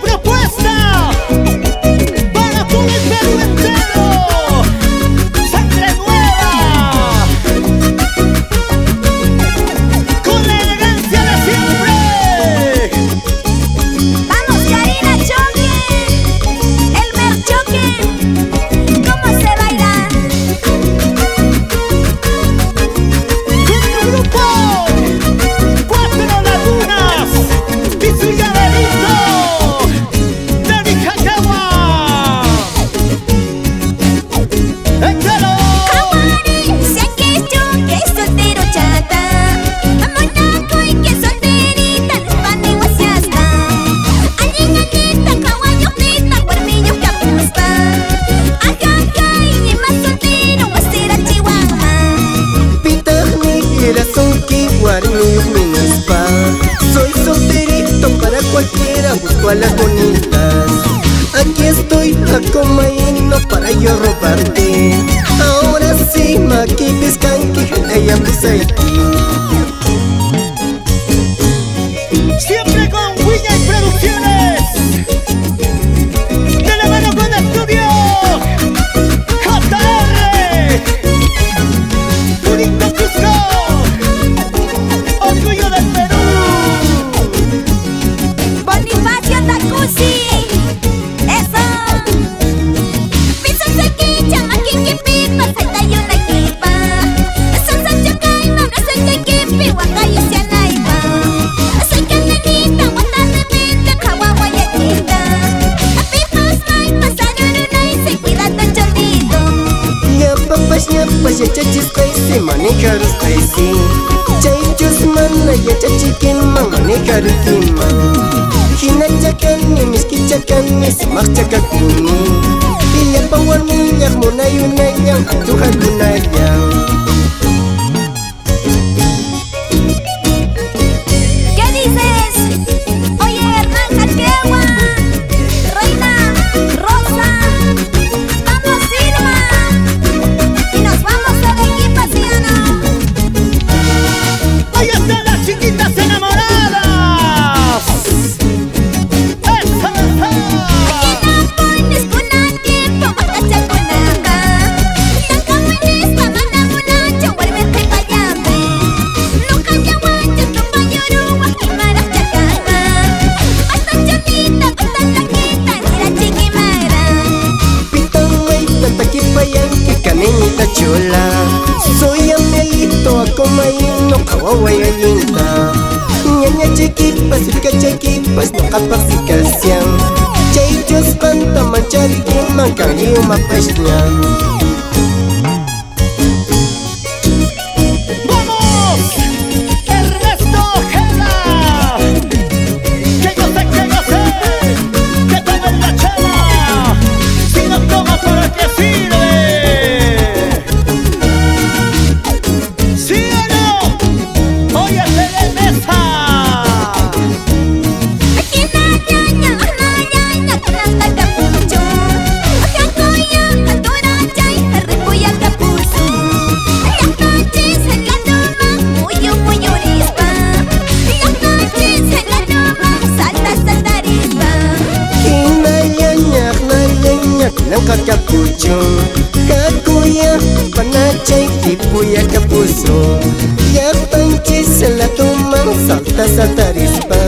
propuesta para todo el Perú entero. Sangre nueva, con la elegancia de siempre. Vamos Karina Choque, Elmer Choque, ¿cómo se baila? Con tu grupo Cuatro Lagunas y su llaverito de Nicacagua. ¡Échalo! Amari, sé que yo que es soltero chata. Mamonaco y que solterita, hispana y guasiasta. Allinganita, caguayojita, guarmillo capusta. Ajaja, y más soltero, guasera chihuahua. Pitahni era sonki guarni minaspa. Soy solterito para cualquiera, busco a las bonitas. Aquí estoy a comaíno para yo robarte. Ahora sí, maki piscanqui, ella pisaiki. Siempre con Wiña y Producciones, de la mano con Estudio JR, Purito Cusco, orgullo del Perú. Bonifacio Tacusi, eso. Piso sequicha, maquinqui pipa, salta y una equipa. Son sanchacay, mamá soy tequipi, huacayo se anaipa. Soy canelita, guata de mente, caguagua y achita. A pipas may, pasaron una y se cuida tan cholito. Ñapapas, ñapas, ya chachis se manejar staisi. Chaychus mana, ya chachikin man manejar kiman. Hinachakani, miskichakani, samachakakuni. Iya pawarmi, yarmunayunayang, atuhalunayang. ¿Qué dices? Oye, Hernán Jalquegua, Reina, Rosa, vamos Irma, y nos vamos a la equipación. Ahí están las chiquitas enamoradas. ¡Esa! Aquí no pones con tiempo, matacha con acá. Tanca buenespa, manda munacho, vuelve a payambe. Nunca te aguantes, tu payoruba, y maras chacana. Hasta chonita, hasta taquita, mira chiquimara. Pitangay, tantakipayan, kikanita chola. Soy amelito, akomaino, kawawayayinta. Ñaña chiquipas, rica chiquipas, no capacitación. Chaychos panta mancharikiman, kangiyo mapashñan. ¡Vamos! ¡Ernesto Ojeda! ¡Que goce, que goce! ¡Que tome la chela! ¡Si no toma, para qué sirve! ¿Sí o no? ¡Oye, de mesa! Aquí na ñaña, canasta capucho. Acá coya, altura chay, arriba capuzo. Las noches en la noma, muy orispa. Las noches en la noma, salta rispa. Hinayaña, nayaña, nangka capucho. Kakuya, panachay, kipuya capuzo. Ya panchis en la toma, salta rispa.